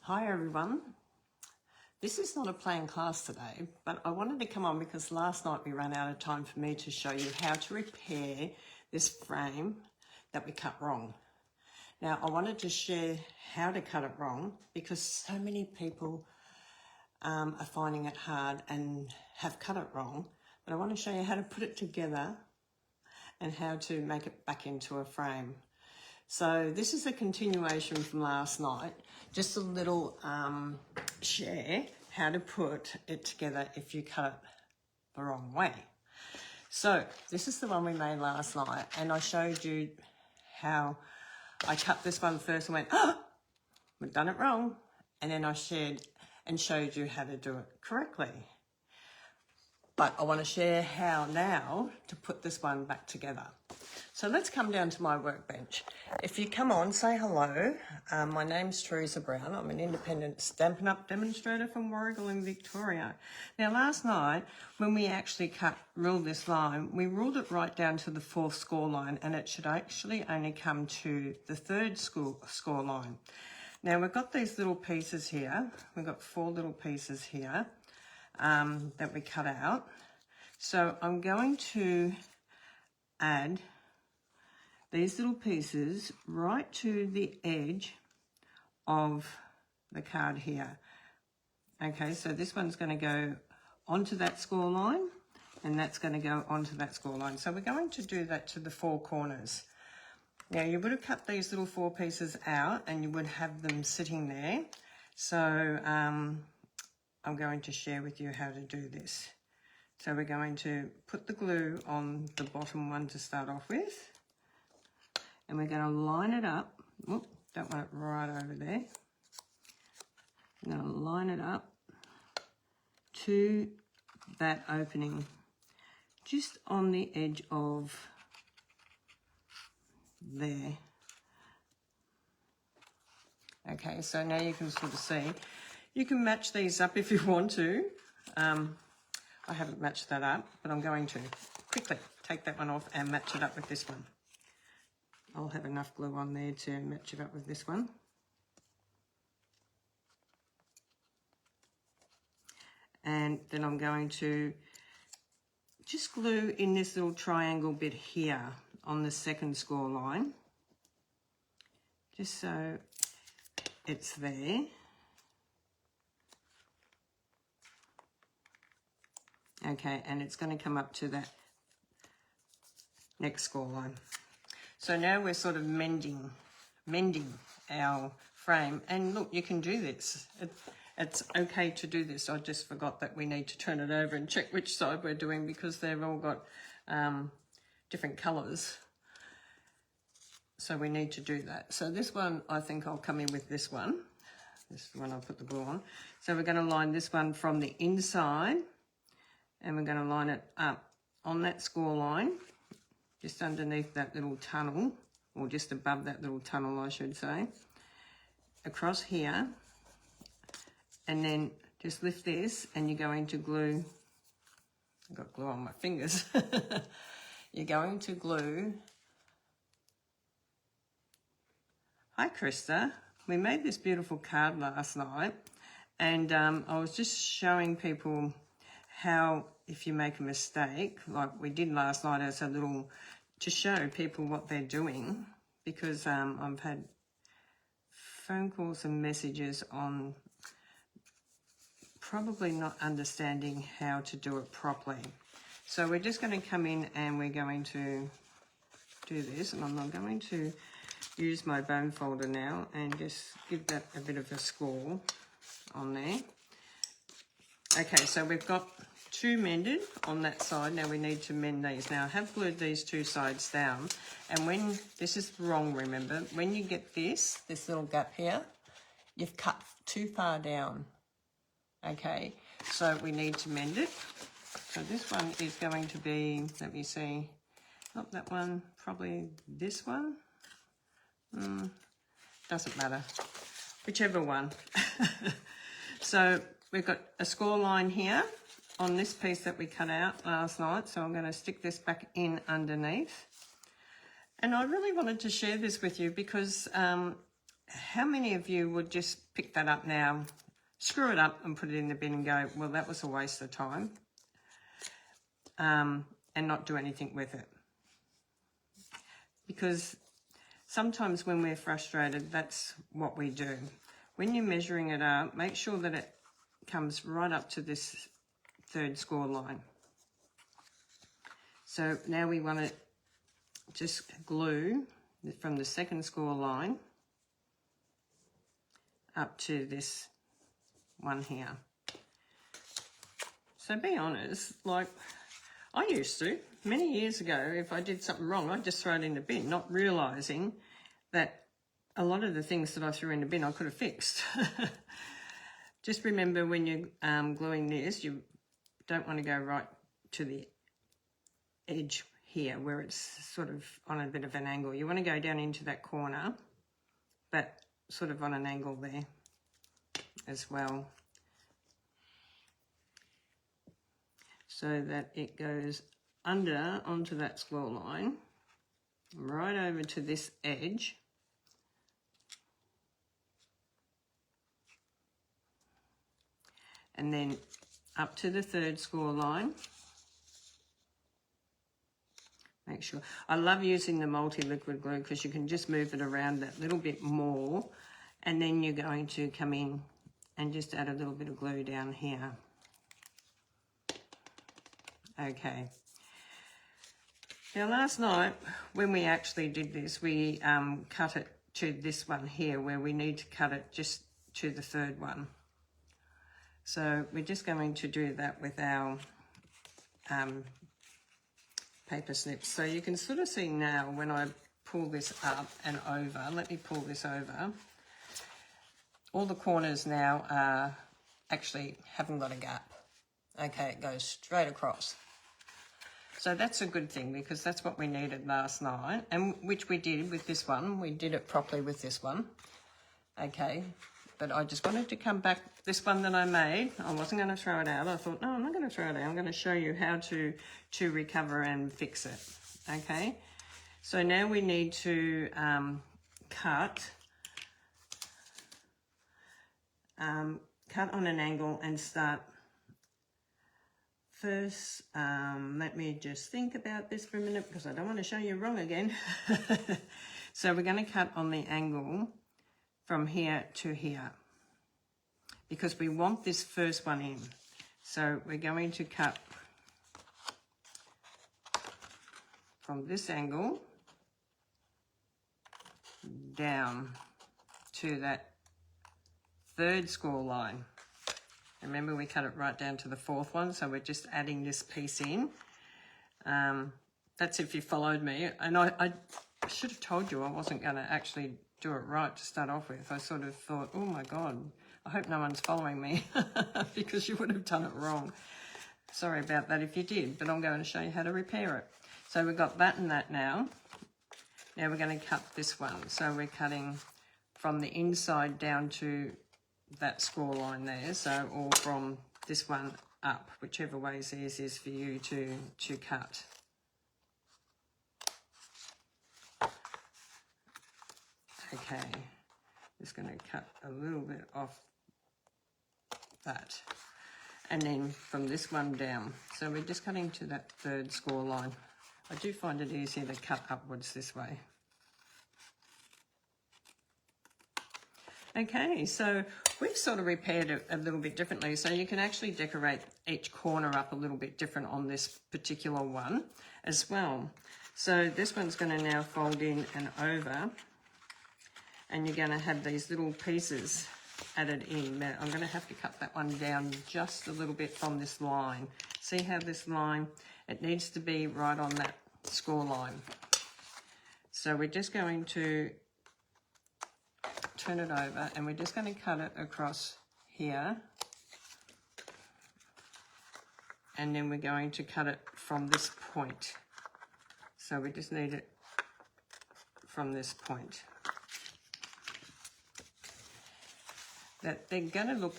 Hi everyone. This is not a planned class today, but I wanted to come on because last night we ran out of time for me to show you how to repair this frame that we cut wrong. Now I wanted to share how to cut it wrong because so many people are finding it hard and have cut it wrong, but I want to show you how to put it together and how to make it back into a frame. So this is a continuation from last night, just a little share how to put it together if you cut it the wrong way. So this is the one we made last night, and I showed you how I cut this one first and went, oh, we've done it wrong. And then I shared and showed you how to do it correctly. But I want to share how now to put this one back together. So let's come down to my workbench. If you come on, say hello. My name's Teresa Brown. I'm an independent Stampin' Up demonstrator from Warragul in Victoria. Now last night, when we actually ruled this line, we ruled it right down to the 4th score line, and it should actually only come to the 3rd score line. Now we've got these little pieces here. We've got 4 little pieces here that we cut out. So I'm going to add these little pieces right to the edge of the card here. Okay, so this one's going to go onto that score line, and that's going to go onto that score line. So we're going to do that to the 4 corners. Now you would have cut these little 4 pieces out and you would have them sitting there. So I'm going to share with you how to do this. So we're going to put the glue on the bottom one to start off with. And we're going to line it up. Oop, don't want it right over there. I'm going to line it up to that opening, just on the edge of there. Okay, so now you can sort of see. You can match these up if you want to. I haven't matched that up, but I'm going to quickly take that one off and match it up with this one. I'll have enough glue on there to match it up with this one. And then I'm going to just glue in this little triangle bit here on the 2nd score line, just so it's there. Okay, and it's going to come up to that next score line. So now we're sort of mending our frame. And look, you can do this. It's okay to do this. I just forgot that we need to turn it over and check which side we're doing because they've all got different colours. So we need to do that. So this one, I think I'll come in with this one. This is the one I'll put the glue on. So we're going to line this one from the inside, and we're going to line it up on that score line, just underneath that little tunnel, or just above that little tunnel, I should say, across here, and then just lift this, and you're going to glue. I've got glue on my fingers. You're going to glue. Hi, Krista. We made this beautiful card last night, and I was just showing people how, if you make a mistake, like we did last night as a little, to show people what they're doing, because I've had phone calls and messages on probably not understanding how to do it properly. So we're just going to come in and we're going to do this, and I'm going to use my bone folder now and just give that a bit of a score on there. Okay, so we've got 2 mended on that side. Now we need to mend these. Now I have glued these 2 sides down, and when this is wrong, remember, when you get this little gap here, you've cut too far down. Okay, so we need to mend it. So this one is going to be, let me see, not that one, probably this one. Doesn't matter, whichever one. So we've got a score line here on this piece that we cut out last night, so I'm going to stick this back in underneath. And I really wanted to share this with you because how many of you would just pick that up now, screw it up and put it in the bin and go, well, that was a waste of time, and not do anything with it? Because sometimes when we're frustrated, that's what we do. When you're measuring it up, make sure that it comes right up to this third score line. So now we want to just glue from the second score line up to this one here. So be honest, like I used to, many years ago, if I did something wrong, I'd just throw it in the bin, not realising that a lot of the things that I threw in the bin I could have fixed. Just remember when you're gluing this, you don't want to go right to the edge here where it's sort of on a bit of an angle. You want to go down into that corner, but sort of on an angle there as well, so that it goes under onto that score line, right over to this edge, and then up to the third score line. Make sure. I love using the multi-liquid glue because you can just move it around that little bit more, and then you're going to come in and just add a little bit of glue down here. Okay. Now last night when we actually did this, we cut it to this one here where we need to cut it just to the third one. So we're just going to do that with our paper snips. So you can sort of see now when I pull this up and over, let me pull this over, all the corners now are actually haven't got a gap. Okay, it goes straight across. So that's a good thing because that's what we needed last night, and which we did with this one. We did it properly with this one. Okay, but I just wanted to come back, this one that I made, I wasn't going to throw it out. I thought, no, I'm not going to throw it out. I'm going to show you how to recover and fix it. Okay, so now we need to cut on an angle and start. First, let me just think about this for a minute because I don't want to show you wrong again. So we're going to cut on the angle from here to here because we want this first one in. So we're going to cut from this angle down to that third score line. Remember, we cut it right down to the fourth one, so we're just adding this piece in. That's if you followed me. And I should have told you I wasn't going to actually do it right to start off with. I sort of thought, oh my God, I hope no one's following me because you would have done it wrong. Sorry about that if you did, but I'm going to show you how to repair it. So we've got that and that now. Now we're going to cut this one. So we're cutting from the inside down to that score line there, so or from this one up, whichever way is easiest for you to cut. Okay, just going to cut a little bit off that, and then from this one down. So we're just cutting to that third score line. I do find it easier to cut upwards this way. Okay, so we've sort of repaired it a little bit differently, so you can actually decorate each corner up a little bit different on this particular one as well. So this one's going to now fold in and over, and you're going to have these little pieces added in. Now, I'm going to have to cut that one down just a little bit from this line. See how this line, it needs to be right on that score line. So we're just going to turn it over and we're just going to cut it across here, and then we're going to cut it from this point. So we just need it from this point. That they're going to look,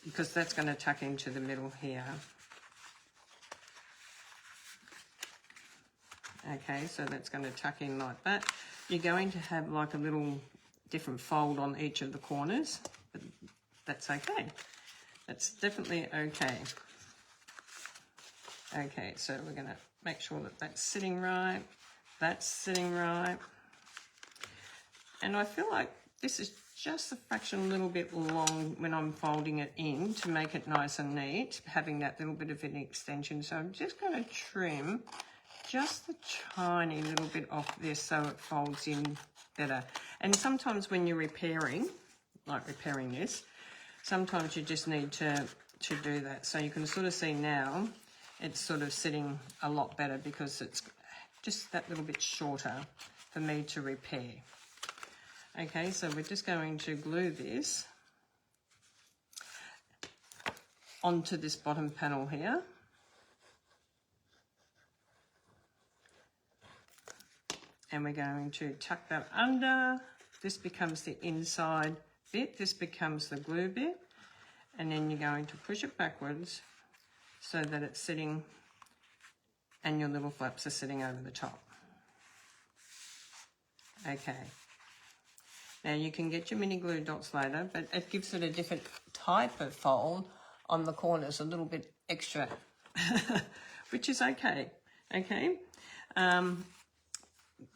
because that's going to tuck into the middle here. Okay, so that's going to tuck in like that. you're going to have like a little different fold on each of the corners, but that's okay. That's definitely okay. Okay, so we're going to make sure that that's sitting right. That's sitting right. And I feel like this is just a fraction a little bit long when I'm folding it in to make it nice and neat, having that little bit of an extension. So I'm just going to trim just a tiny little bit off this so it folds in better. And sometimes when you're repairing, like repairing this, sometimes you just need to do that. So you can sort of see now it's sort of sitting a lot better because it's just that little bit shorter for me to repair. Okay, so we're just going to glue this onto this bottom panel here. And we're going to tuck that under. This becomes the inside bit. This becomes the glue bit. And then you're going to push it backwards so that it's sitting and your little flaps are sitting over the top. Okay. Now you can get your mini glue dots later, but it gives it a different type of fold on the corners, a little bit extra, which is okay, okay?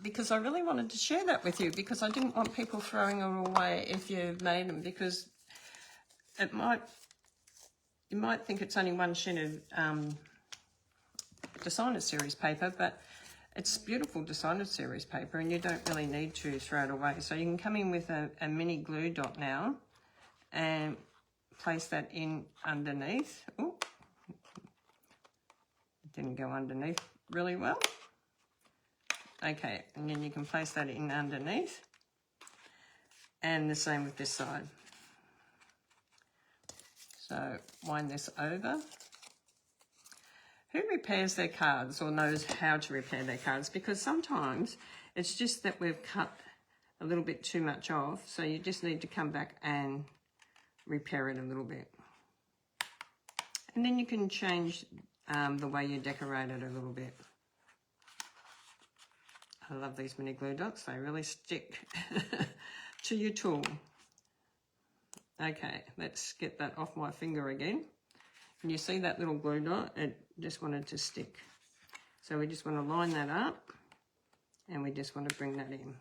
Because I really wanted to share that with you because I didn't want people throwing it away if you've made them, because you might think it's only one sheet of designer series paper, but it's beautiful designer series paper and you don't really need to throw it away. So you can come in with a mini glue dot now and place that in underneath. Oh, it didn't go underneath really well. Okay, and then you can place that in underneath. And the same with this side. So wind this over. Who repairs their cards or knows how to repair their cards? Because sometimes it's just that we've cut a little bit too much off, so you just need to come back and repair it a little bit. And then you can change the way you decorate it a little bit. I love these mini glue dots. They really stick to your tool. Okay, let's get that off my finger again. And you see that little glue dot? It just wanted to stick. So we just want to line that up and we just want to bring that in.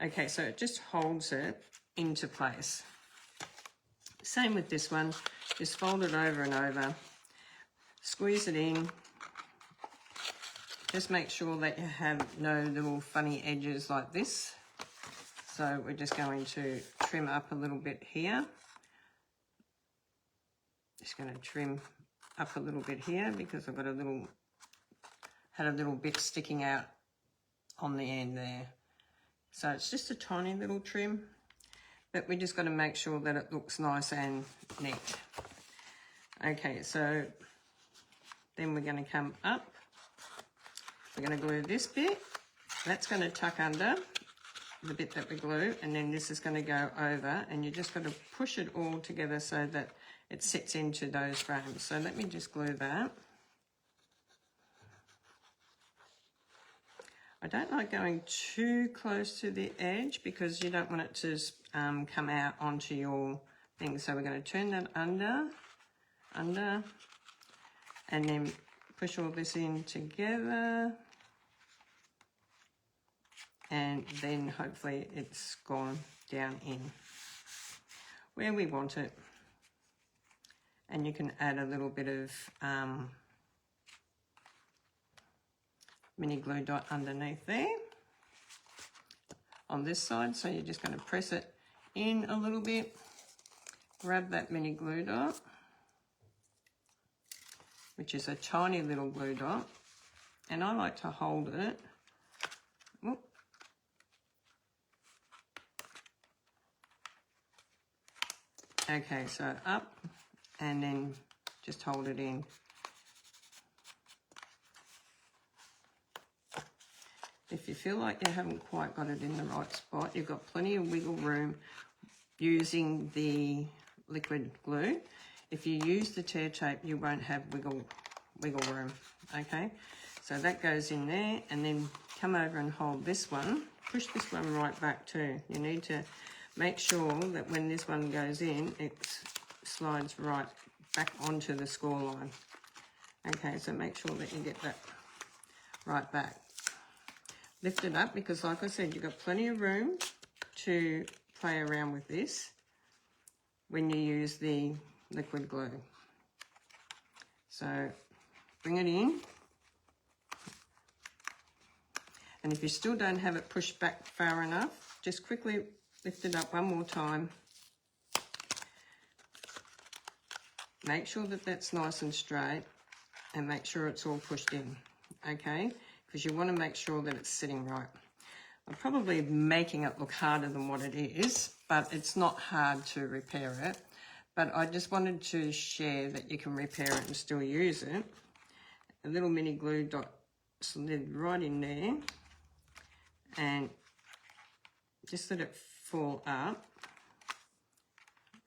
Okay, so it just holds it into place. Same with this one. Just fold it over and over. Squeeze it in. Just make sure that you have no little funny edges like this. So we're just going to trim up a little bit here. Just going to trim up a little bit here because I've got had a little bit sticking out on the end there. So it's just a tiny little trim, but we just got to make sure that it looks nice and neat. Okay, so then we're going to come up. We're going to glue this bit. That's going to tuck under the bit that we glue, and then this is going to go over, and you just got to push it all together so that it sits into those frames. So let me just glue that. I don't like going too close to the edge because you don't want it to come out onto your thing. So we're going to turn that under, and then push all this in together. And then hopefully it's gone down in where we want it. And you can add a little bit of mini glue dot underneath there on this side. So you're just going to press it in a little bit, grab that mini glue dot, which is a tiny little glue dot, and I like to hold it. Oop. Okay, so up and then just hold it in. If you feel like you haven't quite got it in the right spot, you've got plenty of wiggle room using the liquid glue. If you use the tear tape, you won't have wiggle room, okay? So that goes in there, and then come over and hold this one. Push this one right back too. You need to make sure that when this one goes in, it slides right back onto the score line. Okay, so make sure that you get that right back. Lift it up because, like I said, you've got plenty of room to play around with this when you use the liquid glue. So bring it in. And if you still don't have it pushed back far enough, just quickly lift it up one more time. Make sure that that's nice and straight and make sure it's all pushed in, okay? Because you want to make sure that it's sitting right. I'm probably making it look harder than what it is, but it's not hard to repair it. But I just wanted to share that you can repair it and still use it. A little mini glue dot slid right in there, and just let it fall up,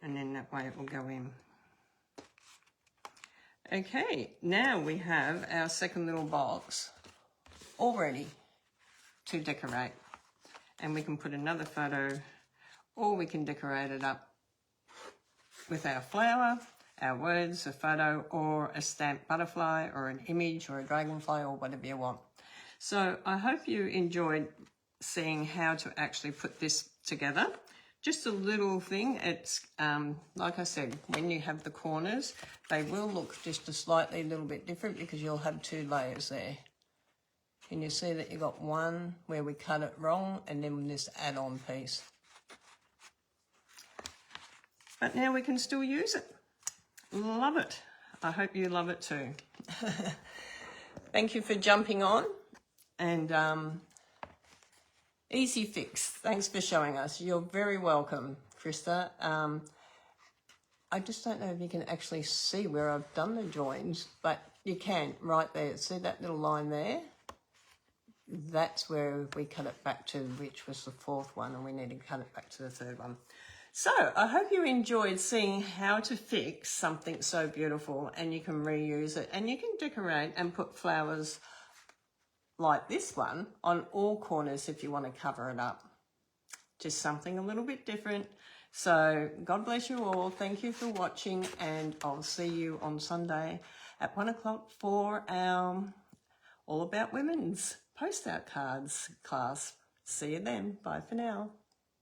and then that way it will go in. Okay, now we have our second little box all ready to decorate, and we can put another photo, or we can decorate it up with our flower, our words, a photo, or a stamped butterfly, or an image, or a dragonfly, or whatever you want. So I hope you enjoyed seeing how to actually put this together. Just a little thing. It's like I said, when you have the corners, they will look just a slightly little bit different because you'll have two layers there. Can you see that you got one where we cut it wrong, and then this add-on piece. But now we can still use it. Love it. I hope you love it too. Thank you for jumping on, and easy fix. Thanks for showing us. You're very welcome, Krista. I just don't know if you can actually see where I've done the joins, but you can right there. See that little line there? That's where we cut it back to, which was the fourth one, and we need to cut it back to the third one. So I hope you enjoyed seeing how to fix something so beautiful, and you can reuse it, and you can decorate and put flowers like this one on all corners if you want to cover it up. Just something a little bit different. So God bless you all. Thank you for watching, and I'll see you on Sunday at 1 o'clock for our All About Women's post-out cards class. See you then. Bye for now.